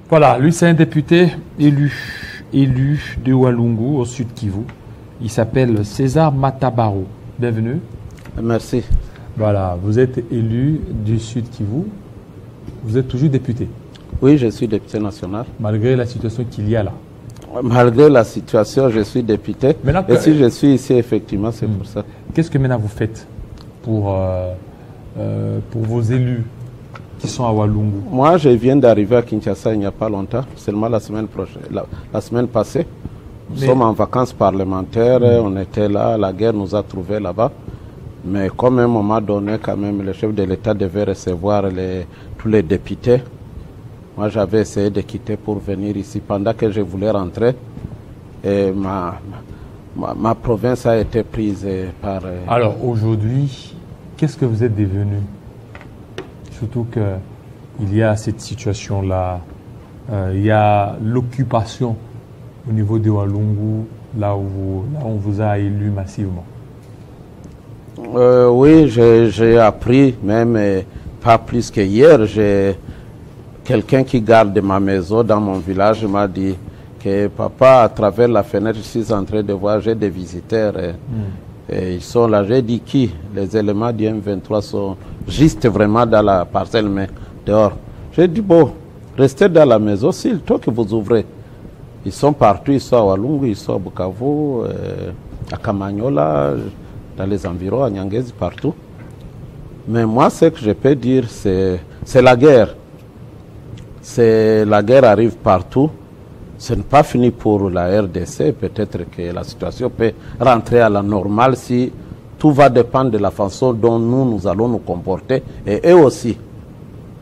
Voilà, lui c'est un député élu de Walungu au sud Kivu. Il s'appelle César Matabaro. Bienvenue. Merci. Voilà, vous êtes élu du sud Kivu. Vous êtes toujours député. Oui, je suis député national. Malgré la situation qu'il y a là. Malgré la situation, je suis député. Maintenant, et si je suis ici, effectivement, c'est pour ça. Qu'est-ce que maintenant vous faites pour vos élus qui sont à Walungu? Moi, je viens d'arriver à Kinshasa il n'y a pas longtemps, seulement la semaine prochaine, la semaine passée. Nous sommes en vacances parlementaires, on était là, la guerre nous a trouvés là-bas. Mais comme à un moment donné, quand même, le chef de l'État devait recevoir tous les députés. Moi, j'avais essayé de quitter pour venir ici pendant que je voulais rentrer. Et ma province a été prise par... Alors, aujourd'hui, qu'est-ce que vous êtes devenu? Surtout qu'il y a cette situation-là. Il y a l'occupation au niveau de Walungu, là où on vous a élu massivement. Oui, j'ai appris, même pas plus que hier, quelqu'un qui garde ma maison dans mon village m'a dit que papa, à travers la fenêtre, je suis en train de voir, j'ai des visiteurs. Et ils sont là. J'ai dit qui? Les éléments du M23 sont juste vraiment dans la parcelle, mais dehors. J'ai dit, bon, restez dans la maison, c'est le temps que vous ouvrez. Ils sont partout, ils sont à Walungu, ils sont à Bukavu, à Kamanyola, dans les environs, à Nyangezi, partout. Mais moi, ce que je peux dire, c'est la guerre. La guerre arrive partout. Ce n'est pas fini pour la RDC. Peut-être que la situation peut rentrer à la normale si tout va dépendre de la façon dont nous allons nous comporter. Et eux aussi.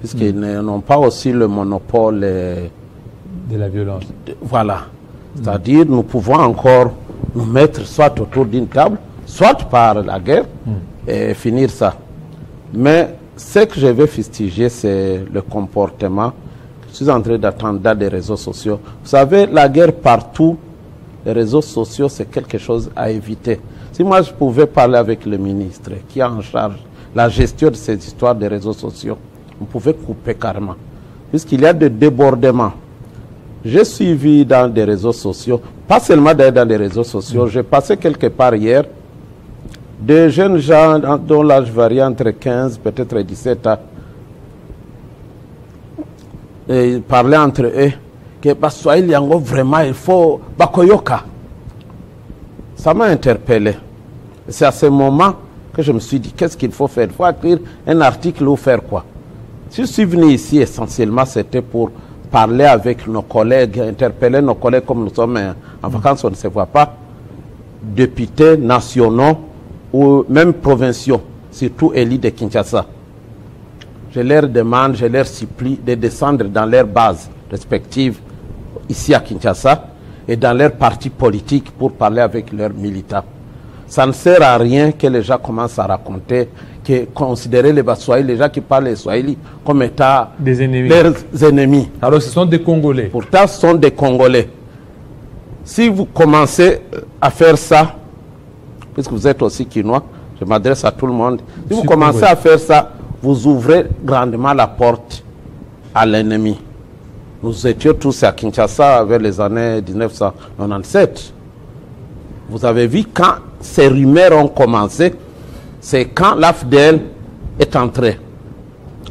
Puisqu'ils n'ont pas aussi le monopole de la violence. Voilà. C'est-à-dire, nous pouvons encore nous mettre soit autour d'une table, soit par la guerre, et finir ça. Mais ce que je vais fustiger, c'est le comportement. Je suis en train d'attendre dans les réseaux sociaux. Vous savez, la guerre partout, les réseaux sociaux, c'est quelque chose à éviter. Si moi, je pouvais parler avec le ministre qui a en charge la gestion de ces histoires des réseaux sociaux, on pouvait couper carrément. Puisqu'il y a des débordements. J'ai suivi dans des réseaux sociaux, pas seulement dans les réseaux sociaux, j'ai passé quelque part hier, des jeunes gens dont l'âge varie entre 15, peut-être 17 ans, et parlaient entre eux que Baswahili Yango vraiment il faut Bakoyoka. Ça m'a interpellé. C'est à ce moment que je me suis dit qu'est-ce qu'il faut faire? Il faut écrire un article ou faire quoi? Si je suis venu ici essentiellement c'était pour parler avec nos collègues, interpeller nos collègues comme nous sommes en vacances, on ne se voit pas, députés nationaux ou même provinciaux, surtout élus de Kinshasa. Je leur demande, je leur supplie de descendre dans leurs bases respectives ici à Kinshasa et dans leurs partis politiques pour parler avec leurs militants. Ça ne sert à rien que les gens commencent à raconter, que considérer les Baswahili, les gens qui parlent les Swahili comme étant des ennemis. Leurs ennemis. Alors ce sont des Congolais. Pourtant ce sont des Congolais. Si vous commencez à faire ça, puisque vous êtes aussi Kinois, je m'adresse à tout le monde, si vous commencez à faire ça, vous ouvrez grandement la porte à l'ennemi. Nous étions tous à Kinshasa vers les années 1997. Vous avez vu quand ces rumeurs ont commencé, c'est quand l'AFDL est entré.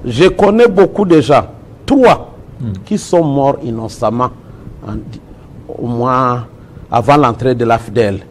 Je connais beaucoup de gens, 3, qui sont morts innocemment, au moins avant l'entrée de l'AFDL.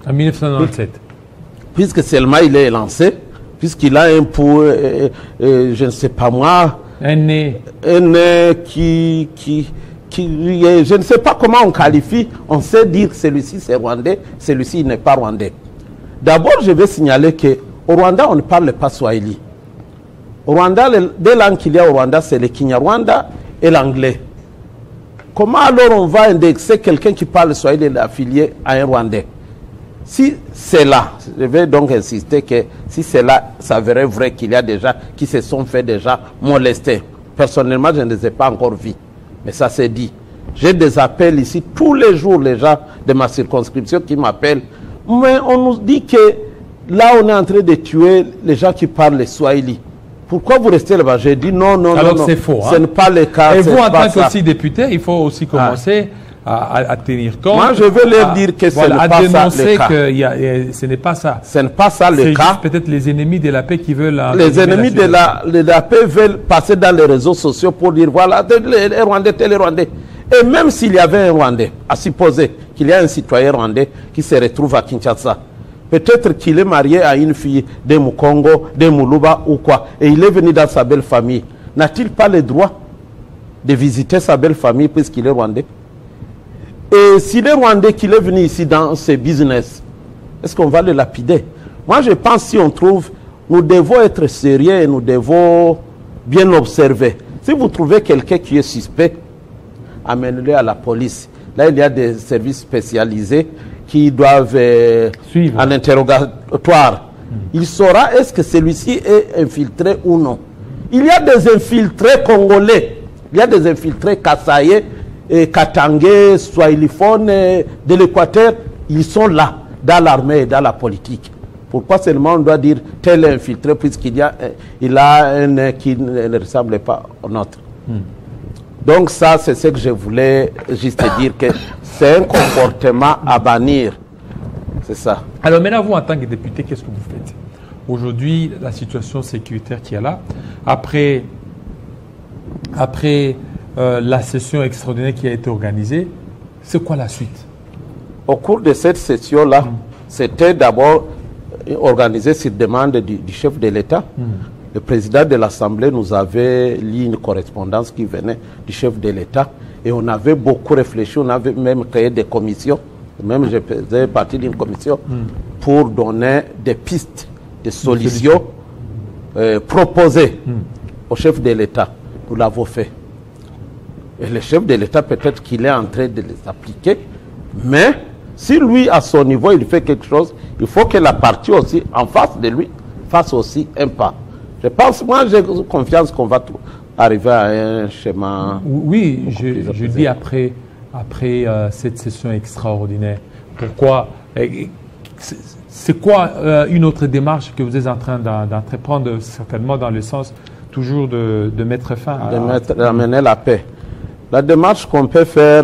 En 1997. Puisque seulement il est lancé, puisqu'il a un pot, je ne sais pas moi, un nez qui je ne sais pas comment on qualifie, on sait dire que celui-ci c'est rwandais, celui-ci n'est pas rwandais. D'abord, je vais signaler qu'au Rwanda, on ne parle pas Swahili. Au Rwanda, les deux langues qu'il y a au Rwanda, c'est le Kinyarwanda et l'anglais. Comment alors on va indexer quelqu'un qui parle Swahili et affilié à un Rwandais? Si c'est là, je vais donc insister que si c'est là, ça serait vrai qu'il y a des gens qui se sont fait déjà molester. Personnellement, je ne les ai pas encore vus. Mais ça s'est dit. J'ai des appels ici tous les jours, les gens de ma circonscription qui m'appellent. Mais on nous dit que là, on est en train de tuer les gens qui parlent le Swahili. pourquoi vous restez là-bas? J'ai dit non, non, alors non. c'est faux. Ce n'est pas le cas. Et vous, en tant ça. qu'aussi député, il faut aussi commencer à tenir compte. Moi, je veux leur dire que ce n'est pas ça le cas. Que ce n'est pas ça. Ce n'est pas ça le cas. C'est peut-être les ennemis de la paix qui veulent... Les ennemis de la paix veulent passer dans les réseaux sociaux pour dire, voilà, les Rwandais, les Rwandais. Et même s'il y avait un Rwandais, à supposer qu'il y a un citoyen rwandais qui se retrouve à Kinshasa, peut-être qu'il est marié à une fille de Mukongo, de Muluba ou quoi, et il est venu dans sa belle famille. N'a-t-il pas le droit de visiter sa belle famille puisqu'il est rwandais? Et s'il est rwandais, qu'il est venu ici dans ce business, est-ce qu'on va le lapider? Moi, je pense si on trouve, nous devons être sérieux et nous devons bien observer. Si vous trouvez quelqu'un qui est suspect, amenez-le à la police. Là, il y a des services spécialisés qui doivent suivre un interrogatoire. Il saura est-ce que celui-ci est infiltré ou non. Il y a des infiltrés congolais, il y a des infiltrés kassaïens, katangais, swahiliphones de l'Équateur. Ils sont là, dans l'armée et dans la politique. Pourquoi seulement on doit dire tel infiltré puisqu'il a un qui ne ressemble pas au nôtre? Donc ça, c'est ce que je voulais juste dire, que c'est un comportement à bannir. C'est ça. Alors maintenant, vous, en tant que député, qu'est-ce que vous faites? Aujourd'hui, la situation sécuritaire qui est là, après la session extraordinaire qui a été organisée, c'est quoi la suite? Au cours de cette session-là, c'était d'abord organisé sur demande du chef de l'État. Le président de l'Assemblée nous avait lu une correspondance qui venait du chef de l'État et on avait beaucoup réfléchi, on avait même créé des commissions, même je faisais partie d'une commission pour donner des pistes, des solutions proposées au chef de l'État. Nous l'avons fait. Et le chef de l'État, peut-être qu'il est en train de les appliquer, mais si lui, à son niveau, il fait quelque chose, il faut que la partie aussi, en face de lui, fasse aussi un pas. Je pense, moi, j'ai confiance qu'on va arriver à un schéma. Oui, je dis après cette session extraordinaire. Pourquoi? C'est quoi une autre démarche que vous êtes en train d'entreprendre, certainement dans le sens toujours de mettre fin à... d'amener la paix. La démarche qu'on peut faire,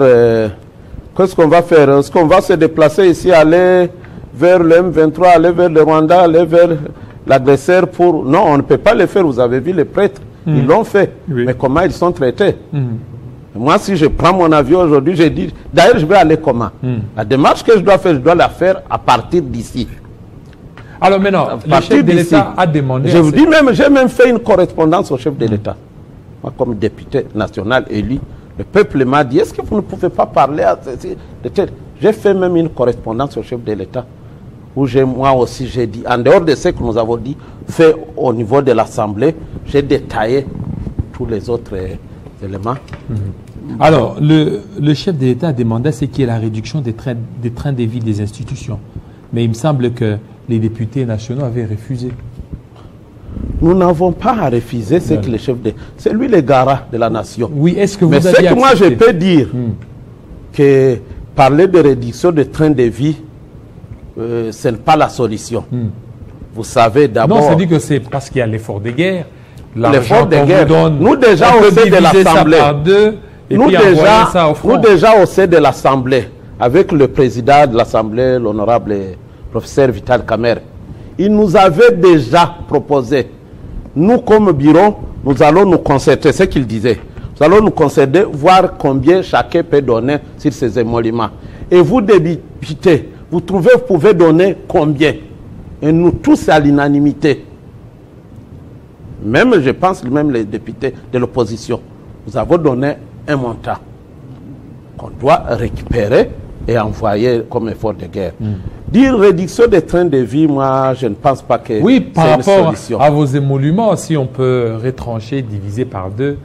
qu'est-ce qu'on va faire? Est-ce qu'on va se déplacer ici, aller vers le M23, aller vers le Rwanda, aller vers l'agresseur pour... Non, on ne peut pas le faire. Vous avez vu les prêtres, ils l'ont fait. Oui. Mais comment ils sont traités? Moi, si je prends mon avion aujourd'hui, je dis, d'ailleurs, je vais aller comment? La démarche que je dois faire, je dois la faire à partir d'ici. Alors maintenant, le chef de l'État a demandé... Je vous dis même, j'ai même fait une correspondance au chef de l'État. Moi, comme député national élu, le peuple m'a dit, est-ce que vous ne pouvez pas parler à ceci? J'ai fait même une correspondance au chef de l'État, où moi aussi j'ai dit, en dehors de ce que nous avons dit, fait au niveau de l'Assemblée, j'ai détaillé tous les autres éléments. Alors, le chef de l'État a demandé ce qui est la réduction des trains de vie des institutions. Mais il me semble que les députés nationaux avaient refusé. Nous n'avons pas à refuser ce que le chef de... C'est lui le garant de la nation. Oui, est-ce que vous avez accepté? Mais ce que moi je peux dire, que parler de réduction de train de vie, ce n'est pas la solution. Vous savez d'abord... Non, c'est-à-dire que c'est parce qu'il y a l'effort de guerre. L'effort de guerre. Nous déjà au sein de l'Assemblée. Nous déjà au sein de l'Assemblée, avec le président de l'Assemblée, l'honorable professeur Vital Kamerhe, il nous avait déjà proposé, nous comme bureau, nous allons nous concerter, ce qu'il disait. Nous allons nous concerter, voir combien chacun peut donner sur ces émoluments. Et vous, députés, vous pouvez donner combien? Et nous tous à l'unanimité. Même, je pense, même les députés de l'opposition, nous avons donné un montant qu'on doit récupérer et envoyer comme effort de guerre. Dire réduction des trains de vie, moi, je ne pense pas que oui, par rapport à vos émoluments, si on peut retrancher, diviser par deux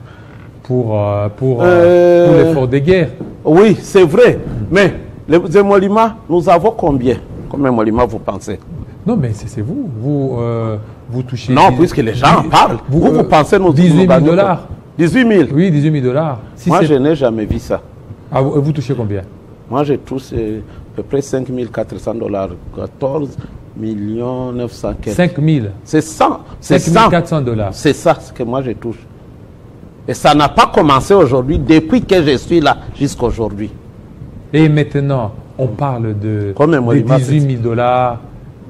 pour l'effort de guerre. Oui, c'est vrai. Mais les émoluments, nous avons combien? Combien d'émoluments vous pensez? Non, mais c'est vous. Vous touchez... Non, puisque les gens en parlent. Vous pensez nous 18 000 dollars. 18 000? Oui, 18 000 dollars. Si moi, je n'ai jamais vu ça. Ah, vous touchez combien? Moi, je touche à peu près 5 400 dollars. 14, 900 000. 5 000. C'est 100. C'est 5 400 $. C'est ça ce que moi je touche. Et ça n'a pas commencé aujourd'hui, depuis que je suis là jusqu'à aujourd'hui. Et maintenant, on parle de 18 000 $.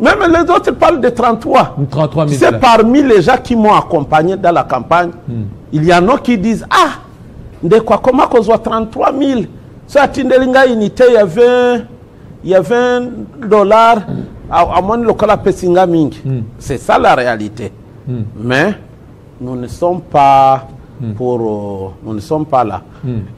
Même les autres parlent de 33. 33 000 $. C'est parmi les gens qui m'ont accompagné dans la campagne. Il y en a qui disent, ah, de quoi, comment qu'on soit 33 000? Ça, Tindelinga Unité, il y a 20 $. À mon local à Pessinga Ming. C'est ça la réalité. Mais nous ne sommes pas nous ne sommes pas là.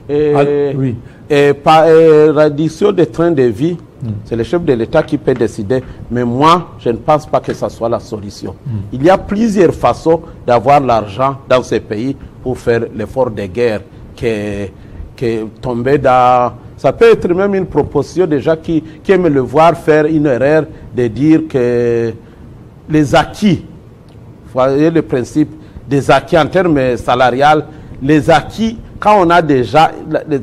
Et par réduction des trains de vie, c'est le chef de l'État qui peut décider. Mais moi, je ne pense pas que ce soit la solution. Il y a plusieurs façons d'avoir l'argent dans ces pays pour faire l'effort de guerre que tomber dans... Ça peut être même une proposition des gens qui aiment le voir faire une erreur de dire que les acquis, vous voyez le principe des acquis en termes salarial, les acquis, quand on a déjà les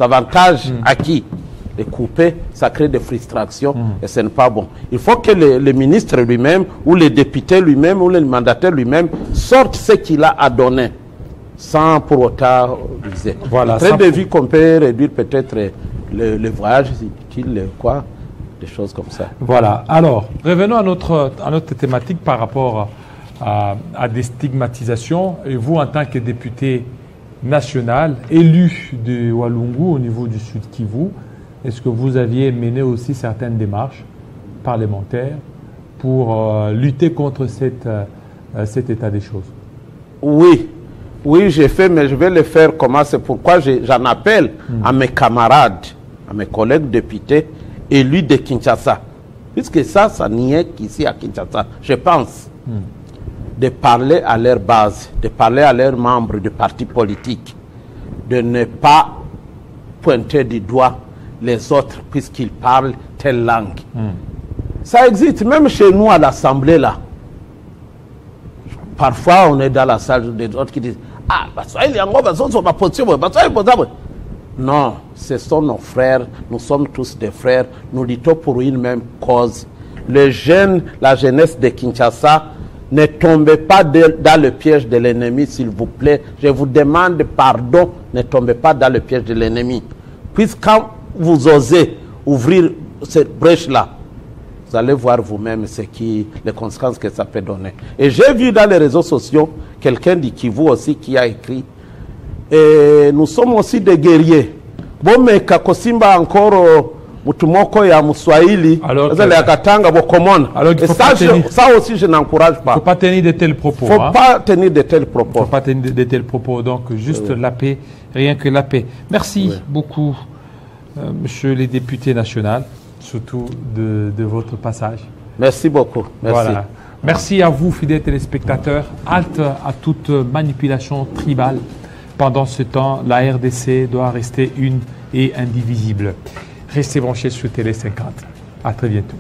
avantages acquis, les couper, ça crée des frustrations et ce n'est pas bon. Il faut que le ministre lui-même, ou le député lui-même, ou le mandataire lui-même sorte ce qu'il a à donner, sans pour autant viser. Voilà, très de vie qu'on peut réduire peut-être le voyage, quoi, des choses comme ça. Voilà. Alors, revenons à notre thématique par rapport à des stigmatisations. Et vous, en tant que député national, élu de Walungu au niveau du Sud Kivu, est-ce que vous aviez mené aussi certaines démarches parlementaires pour lutter contre cet état des choses? Oui, j'ai fait, mais je vais le faire comment? C'est pourquoi j'en appelle à mes camarades, à mes collègues députés élus de Kinshasa. Puisque ça n'y est qu'ici à Kinshasa, je pense, de parler à leur base, de parler à leurs membres de partis politiques, de ne pas pointer du doigt les autres puisqu'ils parlent telle langue. Ça existe, même chez nous à l'Assemblée, là. Parfois, on est dans la salle des autres qui disent « Ah, non, ce sont nos frères, nous sommes tous des frères, nous luttons pour une même cause. Les jeunes, la jeunesse de Kinshasa, ne tombez pas dans le piège de l'ennemi, s'il vous plaît. Je vous demande pardon, ne tombez pas dans le piège de l'ennemi. Puisque quand vous osez ouvrir cette brèche-là, vous allez voir vous-même les conséquences que ça peut donner. Et j'ai vu dans les réseaux sociaux quelqu'un du Kivu aussi qui a écrit et nous sommes aussi des guerriers. Bon, mais Kakosimba encore mutumoko ya Muswahili, ça aussi je n'encourage pas. Il ne faut pas tenir de tels propos. Il ne faut pas tenir de tels propos. Il ne faut pas tenir de tels propos. Donc juste la paix, rien que la paix. Merci beaucoup, monsieur le député national, surtout de votre passage. Merci beaucoup. Merci. Voilà. Merci à vous, fidèles téléspectateurs. Halte à toute manipulation tribale. Pendant ce temps, la RDC doit rester une et indivisible. Restez branchés sur Télé 50. À très bientôt.